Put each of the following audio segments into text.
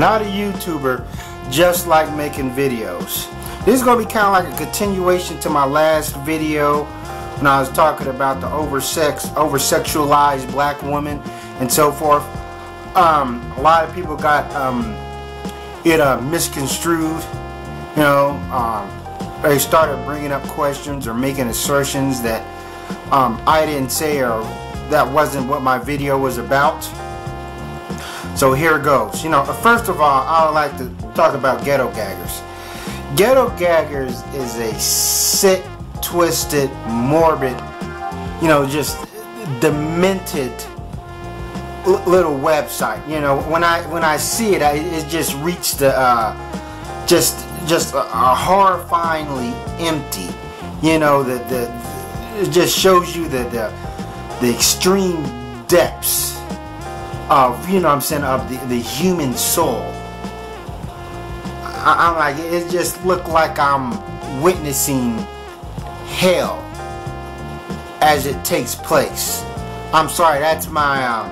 not a YouTuber, just like making videos. This is going to be kind of like a continuation to my last video when I was talking about the over-sexualized black woman and so forth. A lot of people got it misconstrued. You know, they started bringing up questions or making assertions that I didn't say, or that wasn't what my video was about. So here it goes. You know, first of all, I would like to talk about GhettoGaggers. GhettoGaggers is a sick, twisted, morbid, you know, just demented little website. You know, when I see it, it just reached the just horrifyingly empty. You know, it just shows you the extreme depths of, you know what I'm saying, of the human soul. I'm like, it just looked like I'm witnessing hell as it takes place. I'm sorry, that's my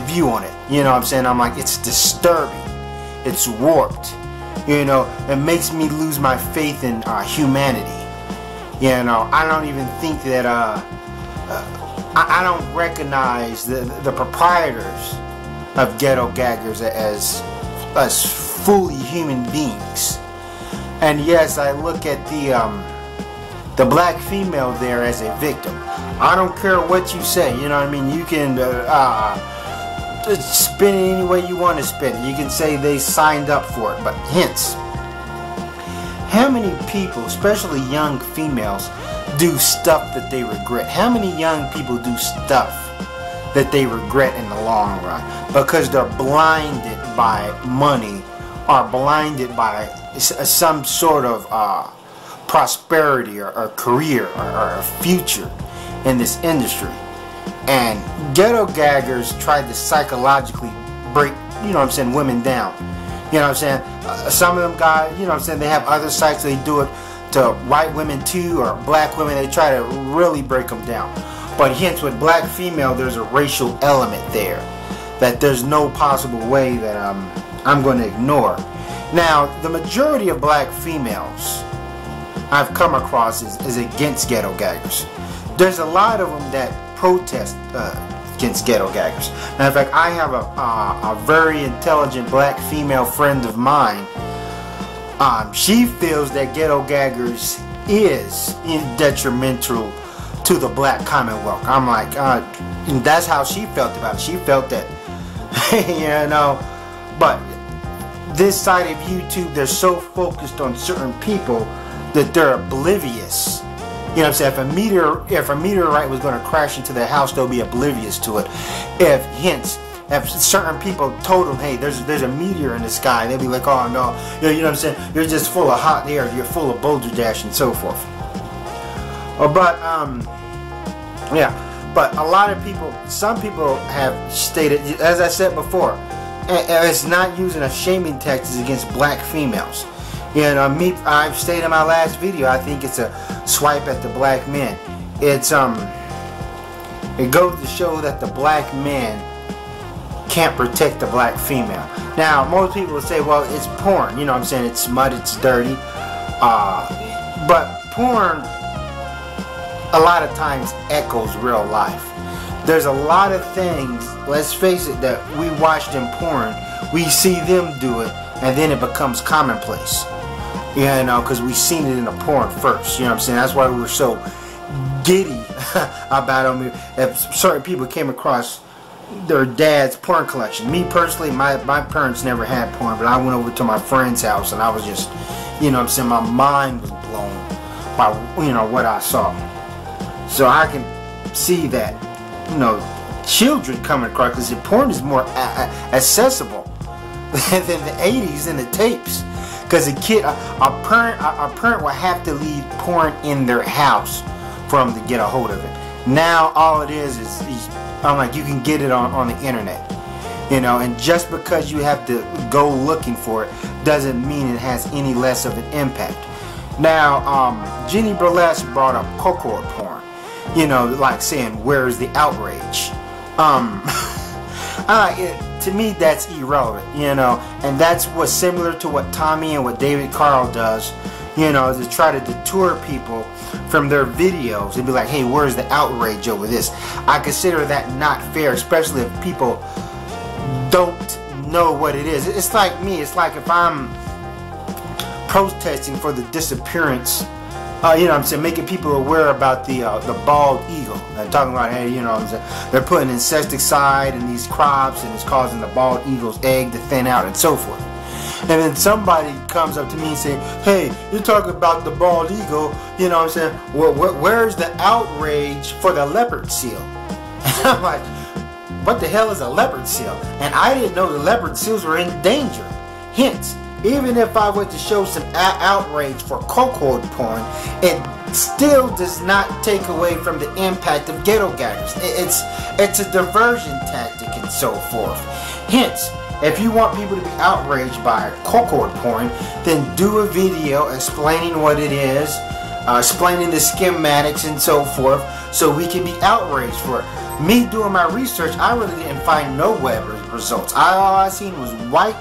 view on it. You know what I'm saying? I'm like, it's disturbing. It's warped. You know, it makes me lose my faith in humanity. You know, I don't even think that I don't recognize the proprietors of GhettoGaggers as fully human beings. And yes, I look at the black female there as a victim. I don't care what you say, you know what I mean? You can spin it any way you want to spin it. You can say they signed up for it, but hence, how many people, especially young females, do stuff that they regret? How many young people do stuff that they regret in the long run because they're blinded by money or blinded by some sort of prosperity or career or future in this industry? And GhettoGaggers tried to psychologically break, you know what I'm saying, women down. You know what I'm saying? Some of them guys, you know what I'm saying, they have other sites, they do it to white women too, or black women. They try to really break them down. But hence, with black female, there's a racial element there that there's no possible way that I'm going to ignore. Now, the majority of black females I've come across is against GhettoGaggers. There's a lot of them that protest against GhettoGaggers. Matter of fact, I have a very intelligent black female friend of mine. She feels that GhettoGaggers is detrimental to the black commonwealth. I'm like, and that's how she felt about it. She felt that, you know, but this side of YouTube, they're so focused on certain people that they're oblivious. You know what I'm saying? If a meteorite was going to crash into their house, they'll be oblivious to it. If certain people told them, hey, there's a meteor in the sky, they'd be like, oh no, you know what I'm saying? You're just full of hot air, you're full of boulder dash and so forth. Yeah, but a lot of people, some people have stated, as I said before, and it's not using a shaming tactics against black females. You know, I've stated in my last video, I think it's a swipe at the black men. It goes to show that the black man can't protect the black female. Now, most people will say, well, it's porn. You know what I'm saying? It's smut, it's dirty. But porn, a lot of times, echoes real life. There's a lot of things, let's face it, that we watched in porn, we see them do it, and then it becomes commonplace. You know, because we've seen it in the porn first. You know what I'm saying? That's why we were so giddy about them. If certain people came across their dad's porn collection. Me personally, my parents never had porn, but I went over to my friend's house and I was just, you know what I'm saying, my mind was blown by, you know, what I saw. So I can see that, you know, children coming across, because porn is more accessible than the 80s and the tapes. Because a parent will have to leave porn in their house for them to get a hold of it. Now all it is I'm like, you can get it on the internet, you know, and just because you have to go looking for it doesn't mean it has any less of an impact. Now, Jenny Burlesque brought up cuckold porn, you know, like saying, where's the outrage? To to me, that's irrelevant, you know. And that's what's similar to what Tommy and what David Carl does, you know, to try to deter people from their videos and be like, hey, where's the outrage over this? I consider that not fair, especially if people don't know what it is. It's like me. It's like if I'm protesting for the disappearance, you know what I'm saying, making people aware about the bald eagle. They're talking about, hey, you know what I'm saying, they're putting insecticide in these crops and it's causing the bald eagle's egg to thin out and so forth. And then somebody comes up to me and say, hey, you're talking about the bald eagle, you know what I'm saying, well, where's the outrage for the leopard seal? And I'm like, what the hell is a leopard seal? And I didn't know the leopard seals were in danger. Hence, even if I were to show some outrage for cuckold porn, it still does not take away from the impact of ghetto gaggers. It's a diversion tactic and so forth. Hence, if you want people to be outraged by cuckold porn, then do a video explaining what it is, explaining the schematics and so forth, so we can be outraged for it. Me doing my research, I really didn't find no web results. All I seen was white,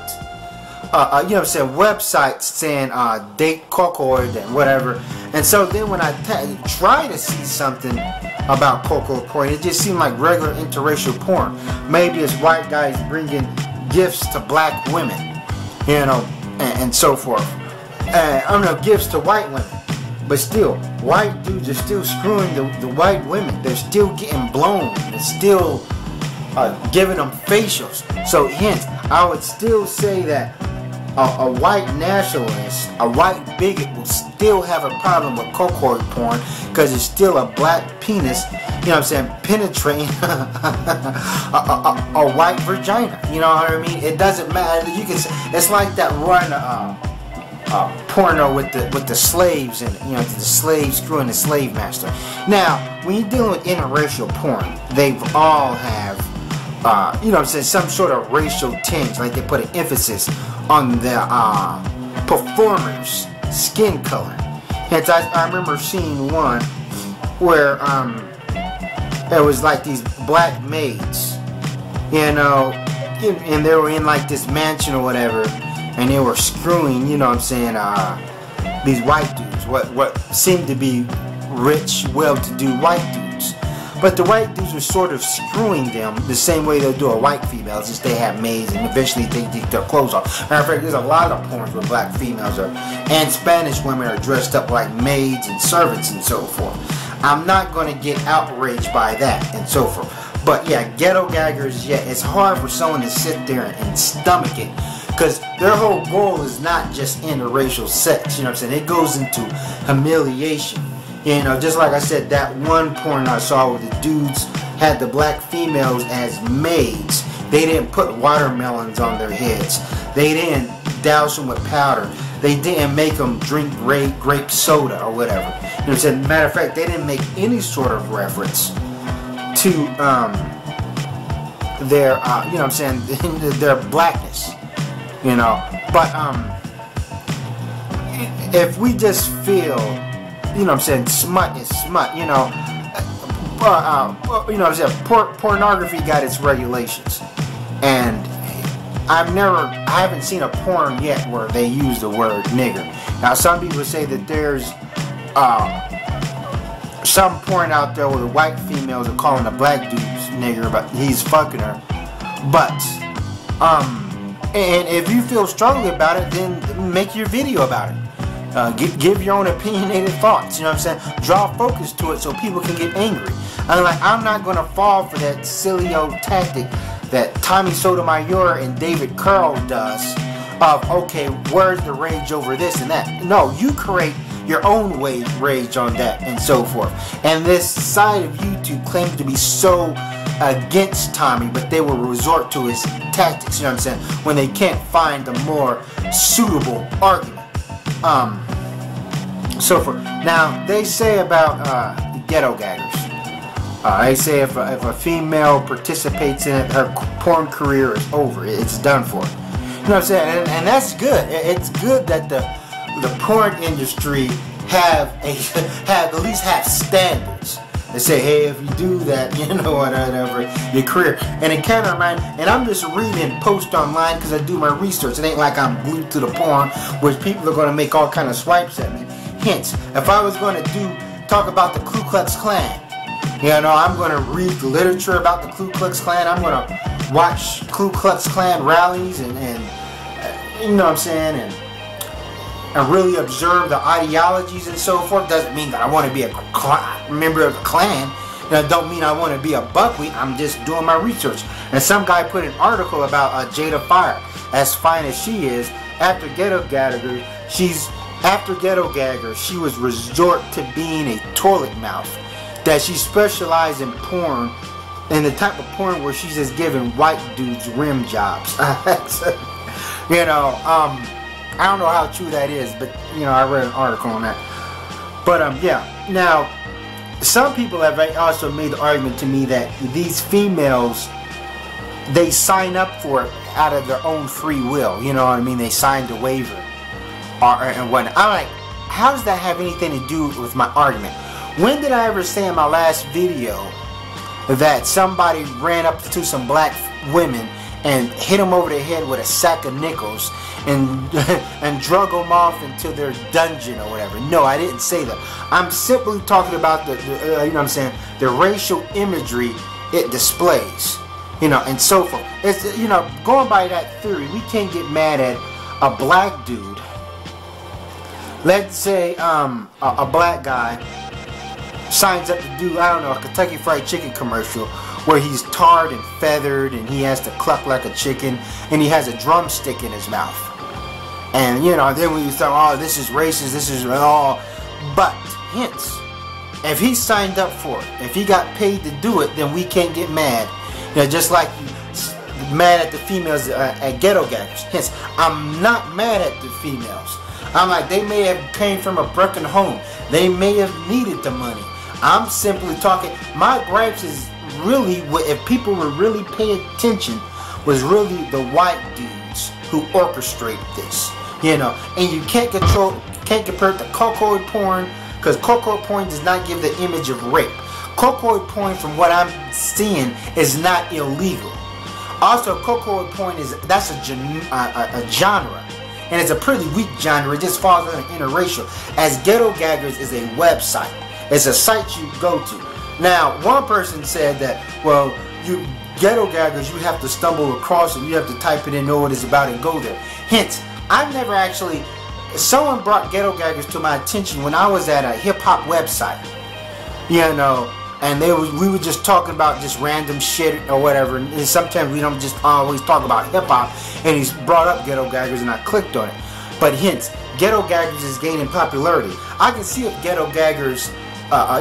you know what I'm saying, websites saying date cuckold and whatever. And so then when I try to see something about cuckold porn, it just seemed like regular interracial porn. Maybe it's white guys bringing gifts to black women, you know, and so forth. I don't know, gifts to white women. But still, white dudes are still screwing the white women. They're still getting blown. They're still giving them facials. So hence, I would still say that a white nationalist, a white bigot will still have a problem with cuckold porn because it's still a black penis, you know what I'm saying, penetrating a white vagina. You know what I mean? It doesn't matter. You can. It's like that one porno with the slaves and, you know, the slaves screwing the slave master. Now, when you're dealing with interracial porn, they all have you know what I'm saying, some sort of racial tinge, like they put an emphasis on the performer's skin color. And I remember seeing one where it was like these black maids, you know, and they were in like this mansion or whatever, and they were screwing, you know what I'm saying, these white dudes, what seemed to be rich, well-to-do white dudes. But the white dudes were sort of screwing them the same way they'll do a white female, just they have maids and eventually they take their clothes off. Matter of fact, there's a lot of porns where black females are, and Spanish women are dressed up like maids and servants and so forth. I'm not going to get outraged by that and so forth. But yeah, ghetto gaggers, yeah, it's hard for someone to sit there and stomach it, because their whole goal is not just interracial sex, you know what I'm saying? It goes into humiliation. You know, just like I said, that one porn I saw where the dudes had the black females as maids. They didn't put watermelons on their heads. They didn't douse them with powder. They didn't make them drink grape soda or whatever. You know what I'm saying? Matter of fact, they didn't make any sort of reference to their, you know what I'm saying, their blackness. You know, but if we just feel, you know what I'm saying, smut is smut, you know, you know what I'm saying, pornography got its regulations, and I haven't seen a porn yet where they use the word nigger. Now some people say that there's some porn out there where the white females are calling the black dudes nigger, but he's fucking her. But and if you feel strongly about it, then make your video about it. Give your own opinionated thoughts, you know what I'm saying? Draw focus to it so people can get angry. I'm not going to fall for that silly old tactic that Tommy Sotomayor and David Carl does of, okay, where's the rage over this and that? No, you create your own rage on that and so forth. And this side of YouTube claims to be so against Tommy, but they will resort to his tactics, you know what I'm saying, when they can't find a more suitable argument. So for now, they say about ghetto gaggers. They say if a female participates in it, her porn career is over. It's done for. You know what I'm saying? And that's good. It's good that the porn industry at least have standards. They say, hey, if you do that, you know, whatever, your career. And it kind of reminds, and I'm just reading posts online because I do my research. It ain't like I'm glued to the porn, which people are going to make all kind of swipes at me. Hence, if I was going to talk about the Ku Klux Klan, you know, I'm going to read the literature about the Ku Klux Klan. I'm going to watch Ku Klux Klan rallies and you know what I'm saying, and really observe the ideologies and so forth. Doesn't mean that I want to be a member of the Klan. That don't mean I want to be a buckwheat. I'm just doing my research. And some guy put an article about Jada Fire, as fine as she is, after GhettoGaggers, she was resort to being a toilet mouth. That she specialized in porn, and the type of porn where she's just giving white dudes rim jobs. You know, I don't know how true that is, but you know, I read an article on that. But yeah. Now, some people have also made the argument to me that these females, they sign up for it out of their own free will. You know what I mean? They signed a waiver and whatnot. I'm like, how does that have anything to do with my argument? When did I ever say in my last video that somebody ran up to some black women and hit them over the head with a sack of nickels and drug them off into their dungeon or whatever? No, I didn't say that. I'm simply talking about the you know what I'm saying, the racial imagery it displays, you know, and so forth. It's, you know, going by that theory, we can't get mad at a black dude. Let's say a black guy signs up to do, I don't know, a Kentucky Fried Chicken commercial where he's tarred and feathered and he has to cluck like a chicken and he has a drumstick in his mouth. And you know, then we thought, oh, this is racist, this is all. But hence, if he signed up for it, if he got paid to do it, then we can't get mad. You know, just like you mad at the females at GhettoGaggers. Hence, I'm not mad at the females. I'm like, they may have came from a broken home. They may have needed the money. I'm simply talking, my gripes is really, if people were really paying attention, was really the white dudes who orchestrated this. You know, and you can't compare it to cuckold porn, because cuckold porn does not give the image of rape. Cuckold porn, from what I'm seeing, is not illegal. Also, cuckold porn that's a genre. And it's a pretty weak genre. It just falls under interracial. As GhettoGaggers is a website. It's a site you go to. Now, one person said that, well, you GhettoGaggers, you have to stumble across it. You have to type it in, know what it's about, and go there. Hence, I've never actually... Someone brought GhettoGaggers to my attention when I was at a hip-hop website. You know, and we were just talking about just random shit or whatever. And sometimes we don't just always talk about hip-hop. And he's brought up GhettoGaggers and I clicked on it. But hence, GhettoGaggers is gaining popularity. I can see if GhettoGaggers,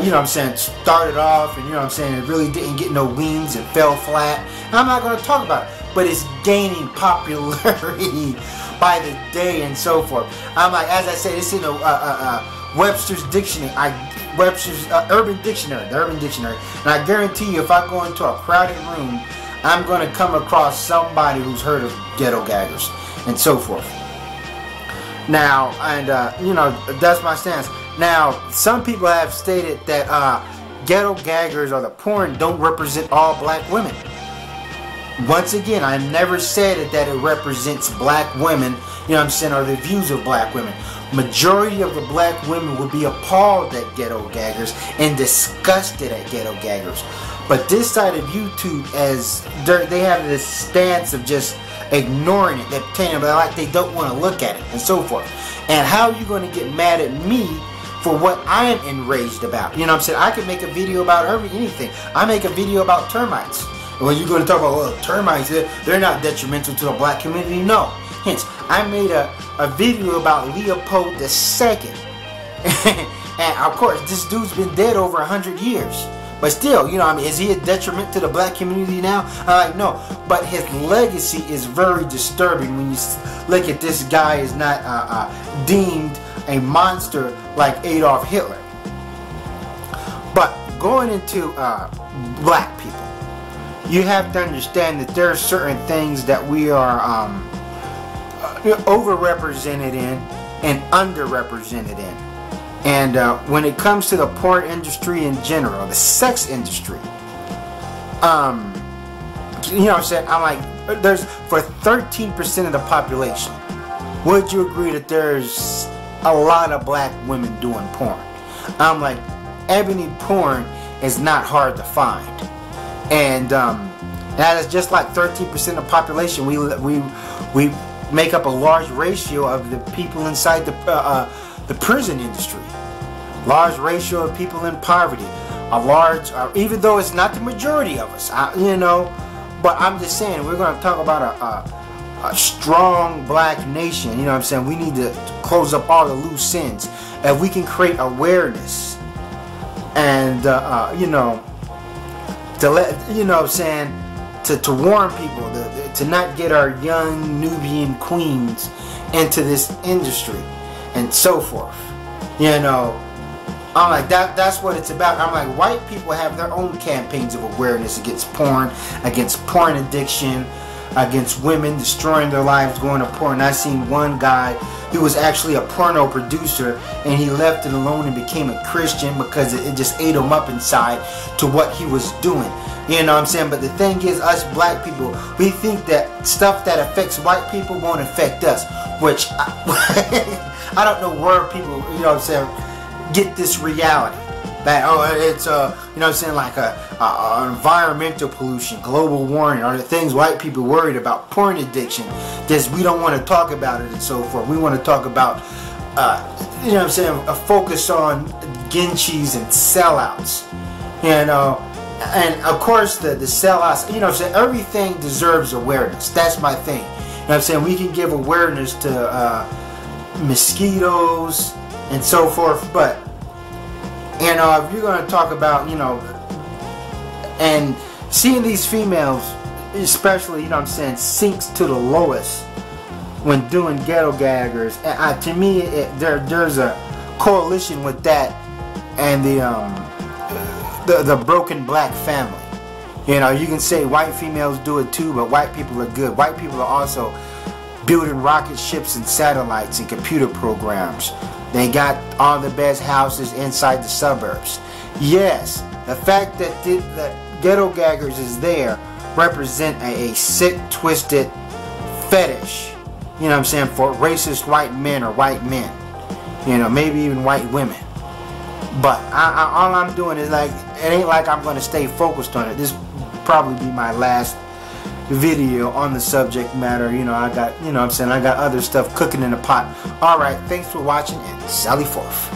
you know what I'm saying, started off and, you know what I'm saying, it really didn't get no wings and fell flat. I'm not going to talk about it. But it's gaining popularity by the day and so forth. I'm like, as I said, it's in a Webster's Dictionary. Webster's Urban Dictionary, the Urban Dictionary. And I guarantee you, if I go into a crowded room, I'm going to come across somebody who's heard of GhettoGaggers and so forth. Now, and you know, that's my stance. Now, some people have stated that GhettoGaggers or the porn don't represent all black women. Once again, I never said that it represents black women, you know what I'm saying, or the views of black women. Majority of the black women would be appalled at GhettoGaggers and disgusted at GhettoGaggers. But this side of YouTube, as they have this stance of just ignoring it, they're pretending like they don't want to look at it and so forth. And how are you going to get mad at me for what I am enraged about? You know what I'm saying? I can make a video about anything. I make a video about termites. And when you're going to talk about, well, termites, they're not detrimental to the black community. No. Hence, I made a video about Leopold II. And of course, this dude's been dead over 100 years. But still, you know, I mean, is he a detriment to the black community now? I'm like, no. But his legacy is very disturbing when you look at this guy is not deemed a monster like Adolf Hitler. But going into black people, you have to understand that there are certain things that we are overrepresented in and underrepresented in. And when it comes to the porn industry in general, the sex industry, you know what I'm saying? I'm like, there's, for 13% of the population, would you agree that there's a lot of black women doing porn? I'm like, ebony porn is not hard to find. And that is just like 13% of the population. We make up a large ratio of the people inside the prison industry. Large ratio of people in poverty. A large, even though it's not the majority of us, you know, but I'm just saying, we're going to talk about a strong black nation. You know what I'm saying? We need to close up all the loose ends. If we can create awareness and, you know, to let, you know what I'm saying, to warn people, to not get our young Nubian queens into this industry and so forth. You know, I'm like, that's what it's about. I'm like, white people have their own campaigns of awareness against porn addiction, against women destroying their lives going to porn. I seen one guy who was actually a porno producer, and he left it alone and became a Christian because it just ate him up inside to what he was doing. You know what I'm saying? But the thing is, us black people, we think that stuff that affects white people won't affect us, which I don't know where people, you know what I'm saying, get this reality that, oh, it's you know what I'm saying, like environmental pollution, global warming, or the things white people worried about, porn addiction, just we don't want to talk about it and so forth. We want to talk about you know what I'm saying, a focus on Genchis and sellouts, you know. And of course the sellouts, you know what I'm saying, everything deserves awareness. That's my thing. You know what I'm saying? We can give awareness to mosquitoes and so forth, but you know, if you're going to talk about, you know, and seeing these females, especially, you know what I'm saying, sinks to the lowest when doing ghetto gaggers. And to me, there's a correlation with that and the broken black family. You know, you can say white females do it too, but white people are good. White people are also building rocket ships and satellites and computer programs. They got all the best houses inside the suburbs. Yes, the fact that Ghetto Gaggers is there represent a sick, twisted fetish, you know what I'm saying, for racist white men or white men. You know, maybe even white women. But all I'm doing is, like, it ain't like I'm going to stay focused on it. This will probably be my last video on the subject matter. You know, I got, you know what I'm saying, I got other stuff cooking in the pot. Alright, thanks for watching, and sally forth.